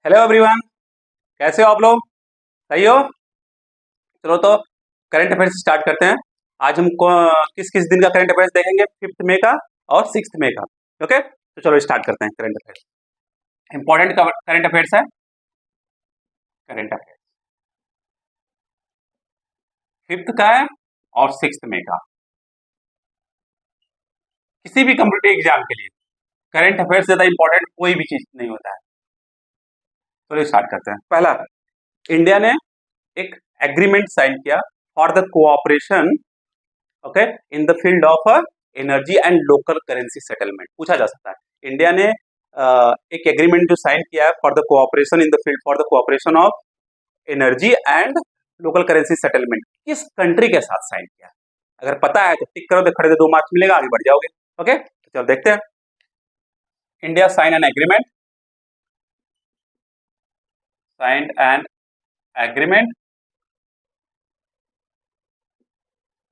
Hello everyone. कैसे हो आप लोग? सही हो? चलो तो करंट अफेयर्स स्टार्ट करते हैं। आज हम किस किस दिन का करंट अफेयर्स देखेंगे? 5 मई का और 6 मई का। ओके, तो चलो स्टार्ट करते हैं current affairs. Important current affairs है। करंट अफेयर्स 5 का है और 6 मई का। किसी भी कम्पिटिटिव एग्जाम के लिए करंट अफेयर्स ज्यादा इंपॉर्टेंट कोई भी चीज नहीं होता है। चलो स्टार्ट करते हैं। पहला, इंडिया ने एक एग्रीमेंट साइन किया for the cooperation, okay, in the field of energy and local currency settlement. पूछा जा सकता है इंडिया ने एक एग्रीमेंट जो साइन किया है for the cooperation in the field for the cooperation of energy and local currency settlement, किस कंट्री के साथ साइन किया है? अगर पता है तो टिक करो, तो खड़े से 2 मार्क्स मिलेगा, आगे बढ़ जाओगे। ओके, तो चलो देखते हैं। India signed an agreement,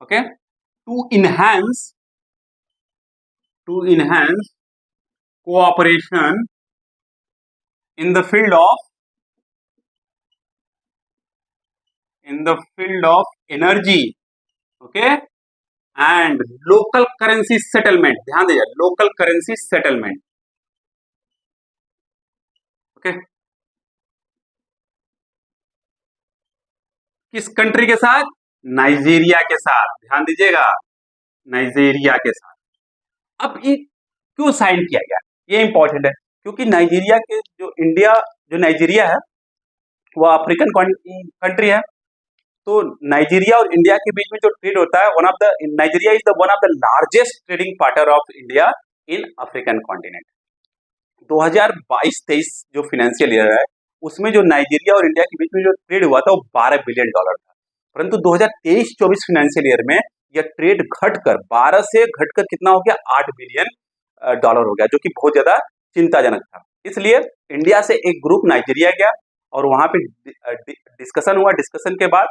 okay, to enhance cooperation in the field of energy, okay, and local currency settlement। ध्यान दीजिए, लोकल करेंसी सेटलमेंट, ओके। किस कंट्री के साथ? नाइजीरिया के साथ। ध्यान दीजिएगा, नाइजीरिया के साथ। अब ये क्यों साइन किया गया, ये इंपॉर्टेंट है, क्योंकि नाइजीरिया के जो नाइजीरिया है वो अफ्रीकन कंट्री है। तो नाइजीरिया और इंडिया के बीच में जो ट्रेड होता है, Nigeria is the one of the largest trading partner of India in African continent. 2022-23 जो फाइनेंशियल ईयर है, उसमें जो नाइजीरिया और इंडिया के बीच में जो ट्रेड हुआ था वो $12 बिलियन था। परंतु 2023-24 फाइनेंशियल ईयर में यह ट्रेड घटकर 12 से घटकर कितना हो गया? $8 बिलियन हो गया, जो कि बहुत ज्यादा चिंताजनक था। इसलिए इंडिया से एक ग्रुप नाइजीरिया गया और वहां पे डिस्कशन हुआ। डिस्कशन के बाद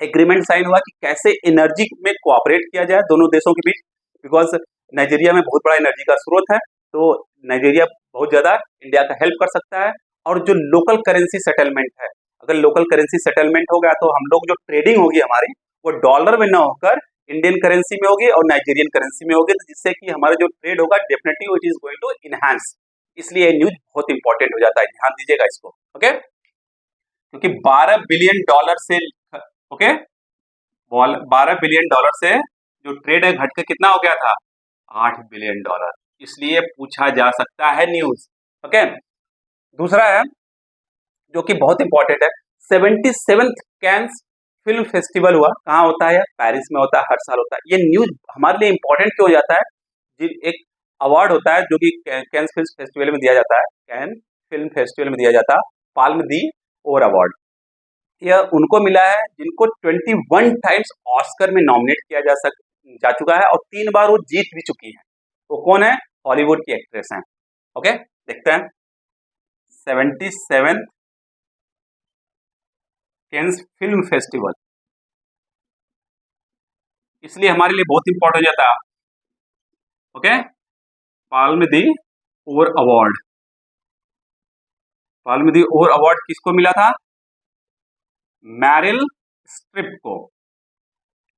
एग्रीमेंट साइन हुआ कि कैसे एनर्जी में कोऑपरेट किया जाए दोनों देशों के बीच, बिकॉज नाइजीरिया में बहुत बड़ा एनर्जी का स्रोत है। तो नाइजीरिया बहुत ज्यादा इंडिया का हेल्प कर सकता है। और जो लोकल करेंसी सेटलमेंट है, अगर लोकल करेंसी सेटलमेंट हो गया तो हम लोग जो ट्रेडिंग होगी हमारी वो डॉलर में ना होकर इंडियन करेंसी में होगी और नाइजीरियन करेंसी में होगी, तो जिससे कि हमारा जो ट्रेड होगा definitely it is going to enhance. इसलिए ये न्यूज बहुत इंपॉर्टेंट हो जाता है, ध्यान दीजिएगा इसको, ओके। क्योंकि $12 बिलियन से, ओके, $12 बिलियन से जो ट्रेड है घटकर कितना हो गया था? $8 बिलियन। इसलिए पूछा जा सकता है न्यूज, ओके। दूसरा है जो कि बहुत इंपॉर्टेंट है, 77th कैंस फिल्म फेस्टिवल हुआ। कहाँ होता है? पेरिस में होता है, हर साल होता है। ये न्यूज हमारे लिए इंपॉर्टेंट क्यों हो जाता है? एक अवार्ड होता है जो कि कैन फिल्म फेस्टिवल में दिया जाता है, कैन फिल्म फेस्टिवल में दिया जाता है पाल्म दी ओर अवार्ड। यह उनको मिला है जिनको 21 टाइम्स ऑस्कर में नॉमिनेट किया जा चुका है और 3 बार वो जीत भी चुकी है। वो कौन है? हॉलीवुड की एक्ट्रेस हैं, ओके। देखते हैं 77th कैंस फिल्म फेस्टिवल, इसलिए हमारे लिए बहुत इंपॉर्टेंट हो जाता है, ओके। पाल्म दी ओर अवार्ड, पाल्म दी ओर अवार्ड किसको मिला था? मैरिल स्ट्रिप को।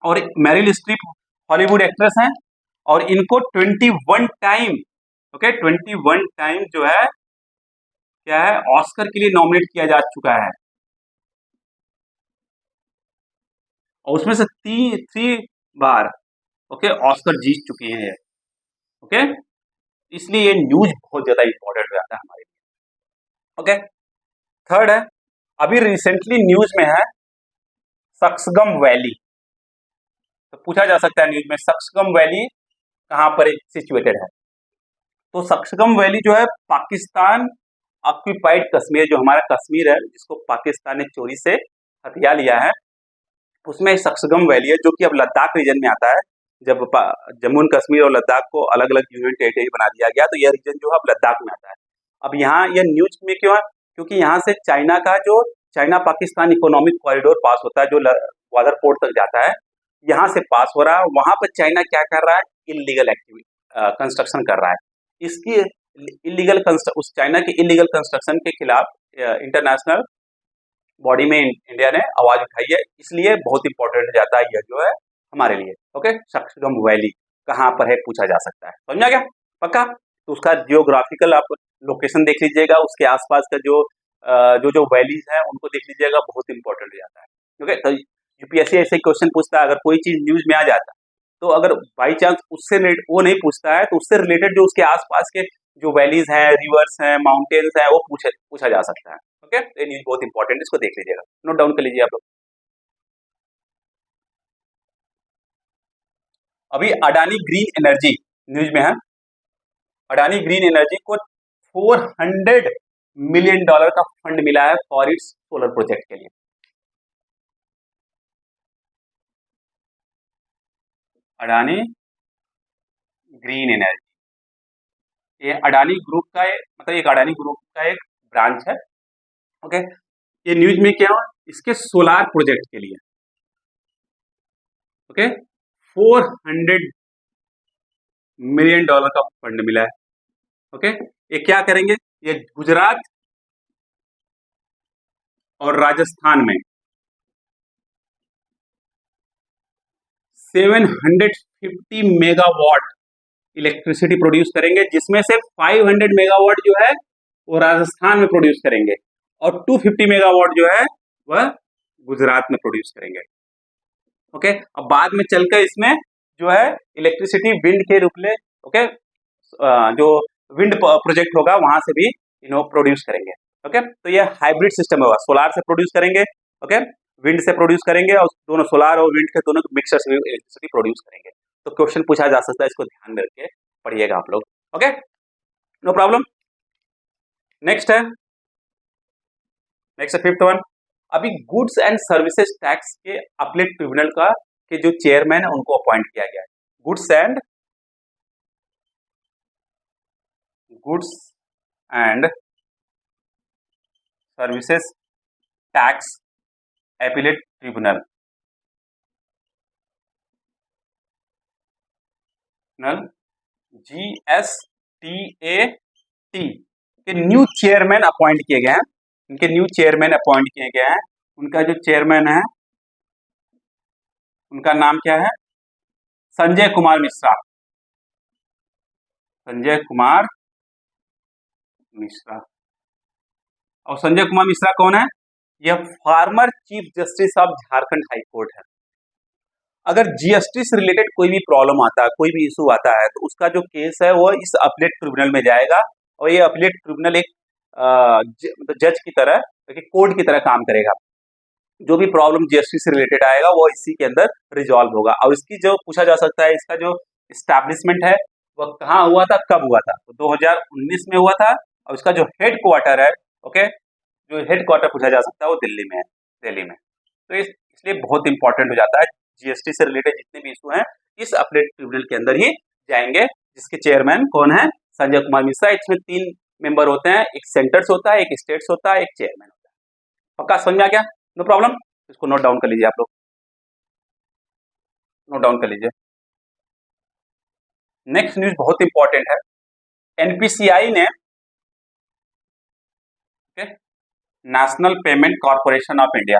और मैरिल स्ट्रिप हॉलीवुड एक्ट्रेस हैं और इनको 21 टाइम, ओके, 21 टाइम जो है क्या है, ऑस्कर के लिए नॉमिनेट किया जा चुका है। और उसमें से 3 बार, ओके, ऑस्कर जीत चुकी हैं, ओके। इसलिए ये न्यूज बहुत ज्यादा इंपॉर्टेंट हो जाता है हमारे लिए, ओके। थर्ड है, अभी रिसेंटली न्यूज में है सक्सगम वैली। तो पूछा जा सकता है न्यूज में सक्सगम वैली कहां पर सिचुएटेड है? तो सक्सगम वैली जो है पाकिस्तान ऑक्यूपाइड कश्मीर, जो हमारा कश्मीर है जिसको पाकिस्तान ने चोरी से हथिया लिया है, उसमें सक्सगम वैली है जो कि अब लद्दाख रीजन में आता है। जब जम्मू एंड कश्मीर और लद्दाख को अलग अलग यूनियन टेरिटरी बना दिया गया तो यह रीजन जो है अब लद्दाख में आता है। अब यहाँ यह न्यूज में क्यों है? क्योंकि यहाँ से चाइना का जो चाइना पाकिस्तान इकोनॉमिक कॉरिडोर पास होता है, जो ग्वादर पोर्ट तक जाता है, यहाँ से पास हो रहा है। वहां पर चाइना क्या कर रहा है? इलीगल एक्टिविटी कंस्ट्रक्शन कर रहा है। इसकी उस चाइना के इलीगल कंस्ट्रक्शन के खिलाफ इंटरनेशनल बॉडी में इंडिया ने आवाज उठाई है, इसलिए बहुत इंपॉर्टेंट हो जाता है यह जो है हमारे लिए। ओके, सक्सुगम वैली कहाँ पर है पूछा जा सकता है, समझा क्या? पक्का? तो उसका जियोग्राफिकल आप लोकेशन देख लीजिएगा, उसके आसपास का जो जो वैलीज है उनको देख लीजिएगा, बहुत इंपॉर्टेंट हो जाता है। ओके, तो यूपीएससी ऐसे क्वेश्चन पूछता है, अगर कोई चीज न्यूज में आ जाता तो अगर बाई चांस उससे वो नहीं पूछता है तो उससे रिलेटेड जो उसके आसपास के जो वैलीज हैं, रिवर्स हैं, माउंटेन्स हैं, वो पूछा जा सकता है। ओके, ये न्यूज बहुत इंपॉर्टेंट है, इसको देख लीजिएगा, नोट डाउन कर लीजिए आप लोग। अभी अडानी ग्रीन एनर्जी न्यूज में है, अडानी ग्रीन एनर्जी को $400 मिलियन का फंड मिला है फॉर इट्स सोलर प्रोजेक्ट के लिए। अडानी ग्रीन एनर्जी, ये अडानी ग्रुप का मतलब एक अडानी ग्रुप का एक ब्रांच है। ओके, ये न्यूज में क्या हुआ, इसके सोलार प्रोजेक्ट के लिए ओके $400 मिलियन का फंड मिला है। ओके, ये क्या करेंगे, ये गुजरात और राजस्थान में 750 मेगावाट इलेक्ट्रिसिटी प्रोड्यूस करेंगे, जिसमें से 500 मेगावाट जो है वो राजस्थान में प्रोड्यूस करेंगे और 250 मेगावाट जो है वह गुजरात में प्रोड्यूस करेंगे। ओके, अब बाद में चलकर इसमें जो है इलेक्ट्रिसिटी विंड के रूप में ओके जो विंड प्रोजेक्ट होगा वहां से भी प्रोड्यूस करेंगे। ओके, तो ये हाइब्रिड सिस्टम होगा, सोलार से प्रोड्यूस करेंगे, ओके विंड से प्रोड्यूस करेंगे और दोनों सोलार और विंड के दोनों मिक्सर से इलेक्ट्रिसिटी प्रोड्यूस करेंगे। तो क्वेश्चन पूछा जा सकता है, इसको ध्यान में रख के पढ़िएगा आप लोग। Okay, no problem. नेक्स्ट है फिफ्थ वन। अभी गुड्स एंड सर्विसेज टैक्स के अपीलेट ट्रिब्यूनल का के जो चेयरमैन है उनको अपॉइंट किया गया है। Goods and services tax appellate tribunal GSTAT के न्यू चेयरमैन अपॉइंट किए गए हैं। इनके न्यू चेयरमैन अपॉइंट किए गए हैं। उनका जो चेयरमैन है उनका नाम क्या है, संजय कुमार मिश्रा। संजय कुमार मिश्रा। और संजय कुमार मिश्रा कौन है, यह former chief justice of Jharkhand high court है। अगर जीएसटी से रिलेटेड कोई भी प्रॉब्लम आता है, कोई भी इशू आता है, तो उसका जो केस है वो इस अपीलेट ट्रिब्यूनल में जाएगा और ये अपीलेट ट्रिब्यूनल एक जज की तरह, कोर्ट की तरह काम करेगा। जो भी प्रॉब्लम जीएसटी से रिलेटेड आएगा वो इसी के अंदर रिजॉल्व होगा। और इसकी जो पूछा जा सकता है, इसका जो एस्टैब्लिशमेंट है वह कहाँ हुआ था, कब हुआ था, तो 2019 में हुआ था। और इसका जो हेड क्वार्टर है ओके, जो हेड क्वार्टर पूछा जा सकता है वो दिल्ली में है, दिल्ली में। तो इसलिए बहुत इंपॉर्टेंट हो जाता है, जीएसटी से रिलेटेड जितने भी इशू हैं इस अपीलेट ट्रिब्यूनल के अंदर ही जाएंगे, जिसके चेयरमैन कौन है, संजय कुमार मिश्रा। इसमें 3 मेंबर होते हैं, एक सेंटर्स होता है, एक स्टेट्स होता है, एक चेयरमैन होता है। पक्का समझ में आ गया, नो प्रॉब्लम। इसको नोट डाउन कर लीजिए आप लोग, नोट डाउन कर लीजिए। नेक्स्ट न्यूज बहुत इंपॉर्टेंट है। एनपीसीआई ने national payment corporation of India,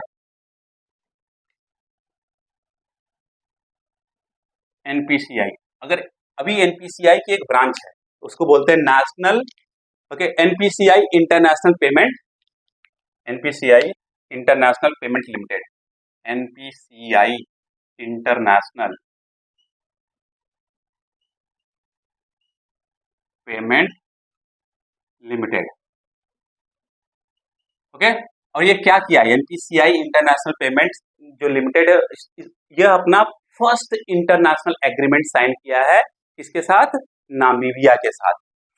NPCI, अगर अभी एनपीसीआई की एक ब्रांच है उसको बोलते हैं national NPCI international payment, NPCI international payment limited, NPCI international payment limited. Okay, और ये क्या किया, एनपीसीआई इंटरनेशनल पेमेंट जो लिमिटेड है, यह अपना फर्स्ट इंटरनेशनल एग्रीमेंट साइन किया है, किसके साथ, नामीबिया के साथ।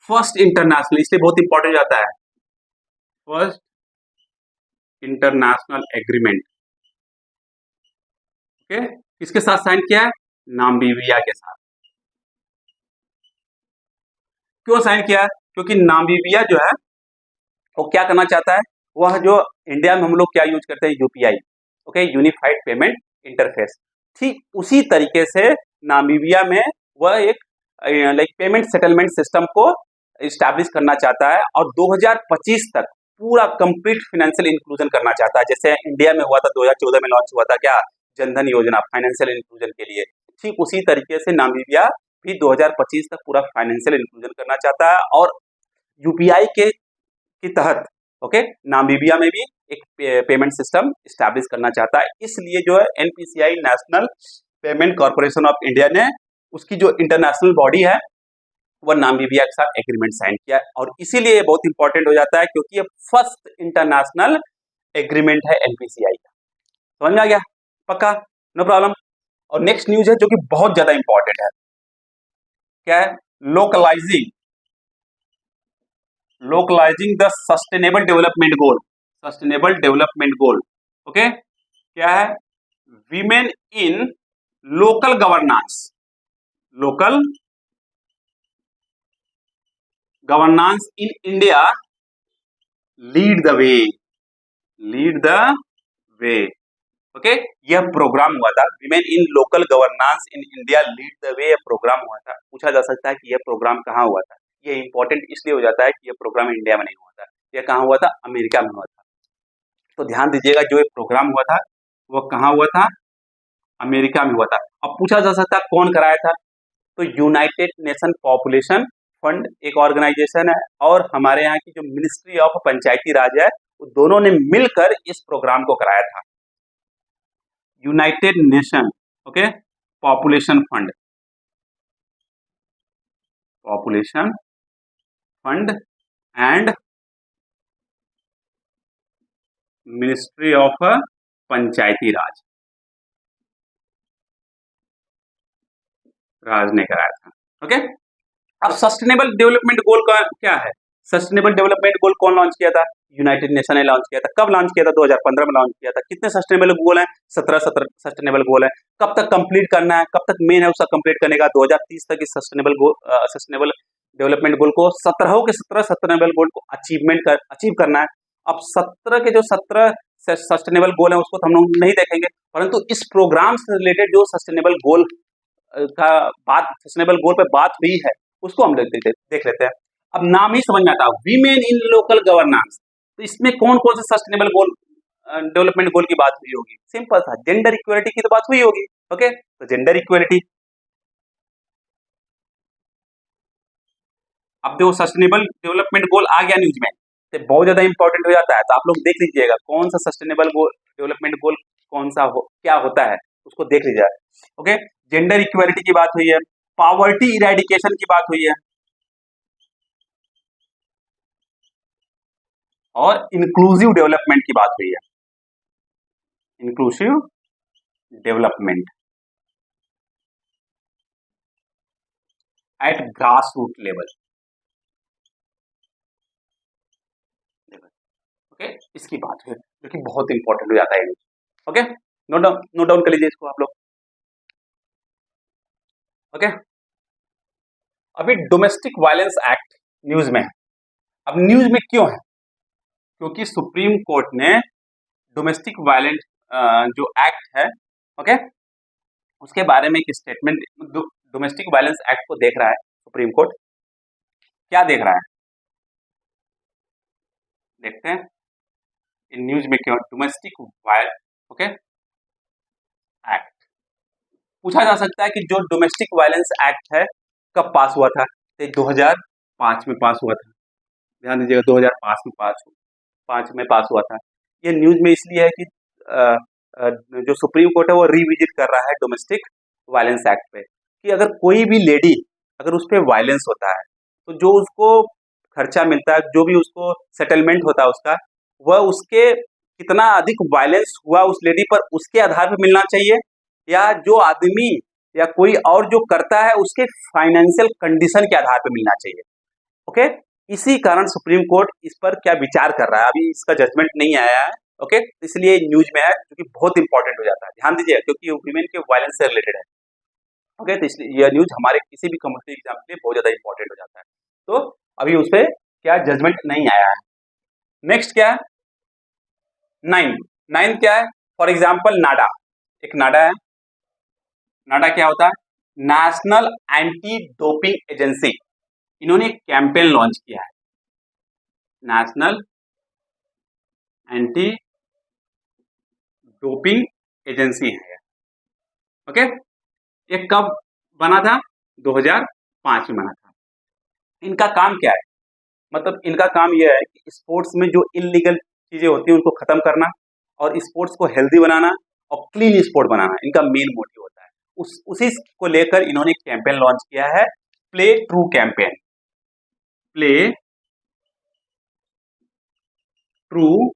फर्स्ट इंटरनेशनल, इसलिए बहुत इंपॉर्टेंट जाता है, फर्स्ट इंटरनेशनल एग्रीमेंट ओके, किसके साथ साइन किया है, नामीबिया के साथ। क्यों साइन किया है, क्योंकि नामीबिया जो है वो क्या करना चाहता है, वह जो इंडिया में हम लोग क्या यूज करते हैं, UPI okay, unified payment interface, ठीक उसी तरीके से नामीबिया में वह एक लाइक पेमेंट सेटलमेंट सिस्टम को इस्टेब्लिश करना चाहता है। और 2025 तक पूरा कंप्लीट फाइनेंशियल इंक्लूजन करना चाहता है। जैसे इंडिया में हुआ था 2014 में लॉन्च हुआ था क्या, जनधन योजना फाइनेंशियल इंक्लूजन के लिए, ठीक उसी तरीके से नामीबिया भी 2025 तक पूरा फाइनेंशियल इंक्लूजन करना चाहता है और यूपीआई के तहत ओके नामीबिया में भी एक पेमेंट सिस्टम स्टैब्लिश करना चाहता है। इसलिए जो है NPCI national payment corporation of India ने उसकी जो इंटरनेशनल बॉडी है वह नामीबिया के साथ एग्रीमेंट साइन किया है और इसीलिए बहुत इंपॉर्टेंट हो जाता है क्योंकि ये फर्स्ट इंटरनेशनल एग्रीमेंट है एनपीसीआई का। समझ में आ गया? पक्का, नो प्रॉब्लम। और नेक्स्ट न्यूज है जो कि बहुत ज्यादा इंपॉर्टेंट है, क्या है? Localising the sustainable development goal, sustainable development goal okay. क्या है? Women in local governance, local governance in India lead the way, lead the way okay. यह प्रोग्राम हुआ था women in local governance in India lead the way, यह programme हुआ था। पूछा जा सकता है कि यह प्रोग्राम कहाँ हुआ था। ये इंपॉर्टेंट इसलिए हो जाता है कि यह प्रोग्राम इंडिया में नहीं हुआ था, यह कहाँ हुआ था? अमेरिका में हुआ था। तो ध्यान दीजिएगा जो ये प्रोग्राम हुआ था वह कहाँ हुआ था? अमेरिका में हुआ था। अब पूछा जा सकता है कौन कराया था, तो यूनाइटेड नेशन पॉपुलेशन फंड एक ऑर्गेनाइजेशन है और हमारे यहाँ की जो मिनिस्ट्री ऑफ पंचायती राज है वो दोनों ने मिलकर इस प्रोग्राम को कराया था। United Nation okay population fund, population fund and ministry of Panchayati Raj, Raj ने कराया था ओके। अब सस्टेनेबल डेवलपमेंट गोल का क्या है? सस्टेनेबल डेवलपमेंट गोल कौन लॉन्च किया था? यूनाइटेड नेशन ने लॉन्च किया था। कब लॉन्च किया था? 2015 में लॉन्च किया था। कितने सस्टेनेबल गोल हैं? 17 सस्टेनेबल गोल है। कब तक कंप्लीट करना है? कब तक मेन है उसका कंप्लीट करने का? 2030 तक इस सस्टेनेबल डेवलपमेंट गोल को 17 के 17 सस्टेनेबल गोल को अचीव करना है। अब 17 के जो 17 सस्टेनेबल गोल है उसको तो हम लोग नहीं देखेंगे, परंतु इस प्रोग्राम से रिलेटेड जो सस्टेनेबल गोल का बात, सस्टेनेबल गोल पे बात हुई है उसको हम देख लेते हैं। अब नाम ही समझ में आता है, वीमेन इन लोकल गवर्नेंस, तो इसमें कौन कौन से सस्टेनेबल गोल डेवलपमेंट गोल की बात हुई होगी? सिंपल था, जेंडर इक्वलिटी की तो बात हुई होगी ओके। तो जेंडर इक्वलिटी, अब देखो सस्टेनेबल डेवलपमेंट गोल आ गया न्यूज में तो बहुत ज्यादा इंपॉर्टेंट हो जाता है। तो आप लोग देख लीजिएगा कौन सा सस्टेनेबल गोल डेवलपमेंट गोल कौन सा क्या होता है उसको देख लीजिएगा ओके। जेंडर इक्वलिटी की बात हुई है, पॉवर्टी इरेडिकेशन की बात हुई है और इंक्लूसिव डेवलपमेंट की बात हुई है, inclusive development at grass root level okay. इसकी बात हुई जो कि बहुत इंपॉर्टेंट हो जाता है ओके। नोट डाउन कर लीजिए इसको आप लोग ओके। अभी डोमेस्टिक वायलेंस एक्ट न्यूज में है। अब न्यूज में क्यों है? क्योंकि सुप्रीम कोर्ट ने डोमेस्टिक वायलेंस जो एक्ट है ओके उसके बारे में एक स्टेटमेंट, डोमेस्टिक वायलेंस एक्ट को देख रहा है सुप्रीम कोर्ट। क्या देख रहा है देखते हैं इन न्यूज में क्यों डोमेस्टिक वायलेंस ओके एक्ट। पूछा जा सकता है कि जो डोमेस्टिक वायलेंस एक्ट है कब पास हुआ था? तो 2005 में पास हुआ था। ध्यान दीजिएगा 2005 में पास हुआ था। ये न्यूज में इसलिए है कि जो सुप्रीम कोर्ट है वो रिविजिट कर रहा है डोमेस्टिक वायलेंस एक्ट पे कि अगर कोई भी लेडी अगर उस पर वायलेंस होता है तो जो उसको खर्चा मिलता है, जो भी उसको सेटलमेंट होता है उसका, वह उसके कितना अधिक वायलेंस हुआ उस लेडी पर उसके आधार पर मिलना चाहिए या जो आदमी या कोई और जो करता है उसके फाइनेंशियल कंडीशन के आधार पर मिलना चाहिए ओके। इसी कारण सुप्रीम कोर्ट इस पर क्या विचार कर रहा है, अभी इसका जजमेंट नहीं आया है ओके। इसलिए न्यूज में है जो कि बहुत इंपॉर्टेंट हो जाता है। ध्यान दीजिए क्योंकि वुमेन के वायलेंस से रिलेटेड है ओके। तो इसलिए यह न्यूज हमारे किसी भी कम्पिटिटिव एग्जाम के लिए बहुत ज्यादा इंपॉर्टेंट हो जाता है। तो अभी उस पर क्या जजमेंट नहीं आया है। नेक्स्ट क्या है? नाइन क्या है? फॉर एग्जाम्पल नाडा, एक नाडा है। नाडा क्या होता है? National anti doping agency. इन्होंने एक कैंपेन लॉन्च किया है, नेशनल एंटी डोपिंग एजेंसी है। ओके, ये कब बना था? 2005 में बना था। इनका काम क्या है? मतलब इनका काम यह है कि स्पोर्ट्स में जो इलीगल चीजें होती हैं उनको खत्म करना और स्पोर्ट्स को हेल्दी बनाना और क्लीन स्पोर्ट बनाना, इनका मेन मोटिव होता है। उसी को लेकर इन्होंने कैंपेन लॉन्च किया है, play true campaign. Play true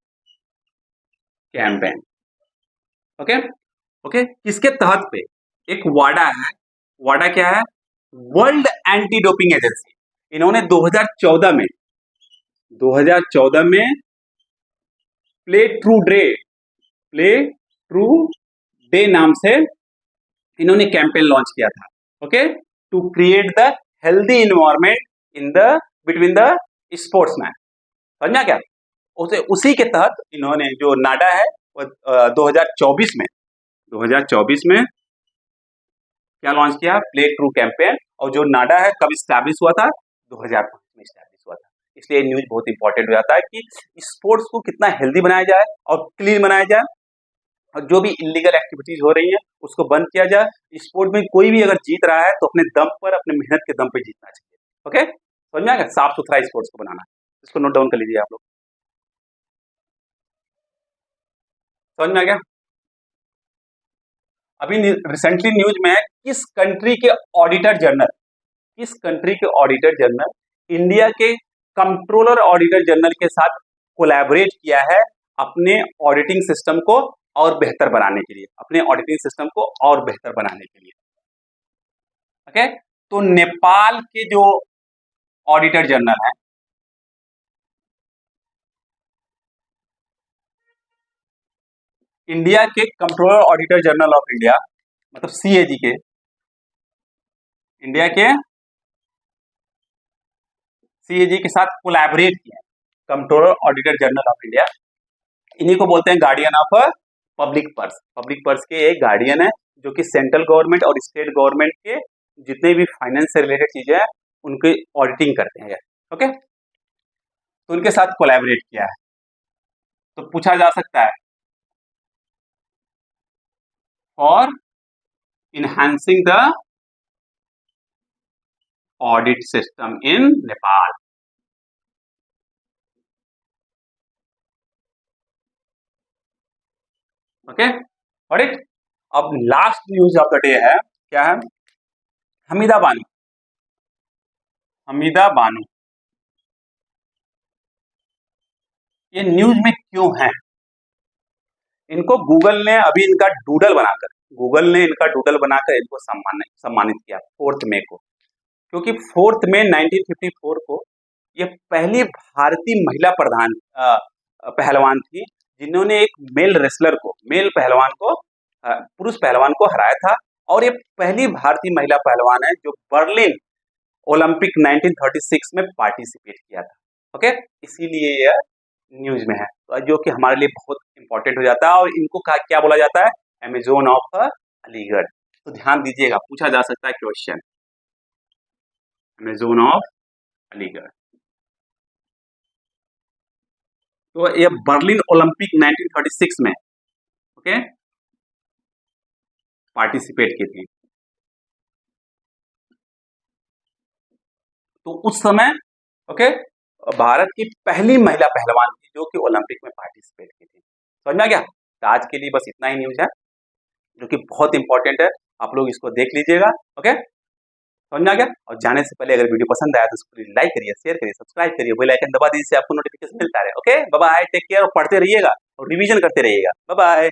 campaign. Okay okay, किसके तहत पे? एक वाडा है। वाडा क्या है? World anti doping agency. इन्होंने 2014 में प्ले ट्रू डे नाम से इन्होंने कैंपेन लॉन्च किया था। Okay, to create the healthy environment in the between the sportsman. समझा क्या? उसी के तहत इन्होंने जो नाडा है वो 2024 में क्या लॉन्च किया? Play true campaign. और जो नाडा है कब स्टैब्लिश हुआ था? 2005 में स्टैब्लिश हुआ था। इसलिए न्यूज बहुत इंपॉर्टेंट हो जाता है कि स्पोर्ट्स को कितना हेल्दी बनाया जाए और क्लीन बनाया जाए, और जो भी इलीगल एक्टिविटीज हो रही है उसको बंद किया जाए। स्पोर्ट में कोई भी अगर जीत रहा है तो अपने दम पर, अपने मेहनत के दम पर जीतना चाहिए। ओके, समझ में आ गया? साफ सुथरा स्पोर्ट्स को बनाना, इसको नोट डाउन कर लीजिए आप लोग। समझ में आ गया? अभी रिसेंटली न्यूज में है, किस कंट्री के ऑडिटर जनरल इंडिया के कंट्रोलर ऑडिटर जनरल के साथ कोलैबोरेट किया है अपने ऑडिटिंग सिस्टम को और बेहतर बनाने के लिए, ओके, तो नेपाल के जो ऑडिटर जनरल है, इंडिया के controller auditor general of India, मतलब सीएजी के, इंडिया के सीएजी के साथ कोलैबोरेट किया, controller auditor general of India. इन्हीं को बोलते हैं गार्डियन ऑफ पब्लिक पर्स के एक गार्डियन है, जो कि सेंट्रल गवर्नमेंट और स्टेट गवर्नमेंट के जितने भी फाइनेंस से रिलेटेड चीजें हैं उनकी ऑडिटिंग करते हैं। ओके, तो उनके साथ कोलैबोरेट किया है। तो पूछा जा सकता है, for enhancing the audit system in Nepal. Okay, audit. अब last news of the day है, क्या है? हमीदा बानो ये न्यूज में क्यों है? इनको गूगल ने अभी इनका डूडल बनाकर इनको सम्मानित किया 4 मई को, क्योंकि 4 मई 1954 को ये पहली भारतीय महिला पहलवान थी जिन्होंने एक पुरुष पहलवान को हराया था, और ये पहली भारतीय महिला पहलवान है जो बर्लिन ओलंपिक 1936 में पार्टिसिपेट किया था। ओके, इसीलिए यह न्यूज में है, जो कि हमारे लिए बहुत इंपॉर्टेंट हो जाता है। और इनको क्या बोला जाता है? Amazon of Aligarh. तो ध्यान दीजिएगा, पूछा जा सकता है क्वेश्चन, अमेजोन ऑफ अलीगढ़। तो ये बर्लिन ओलंपिक 1936 में ओके पार्टिसिपेट की थी। तो उस समय ओके भारत की पहली महिला पहलवान थी जो कि ओलंपिक में पार्टिसिपेट की थी। समझ में आ गया? तो आज के लिए बस इतना ही न्यूज है जो कि बहुत इंपॉर्टेंट है, आप लोग इसको देख लीजिएगा। ओके, समझ में आ गया? और जाने से पहले अगर वीडियो पसंद आया तो इसको लाइक करिए, शेयर करिए, सब्सक्राइब करिए, बेल आइकन दबा दीजिए, आपको नोटिफिकेशन मिलता रहे। Okay, bye bye, take care, और पढ़ते रहिएगा और रिवीजन करते रहिएगा। Bye bye.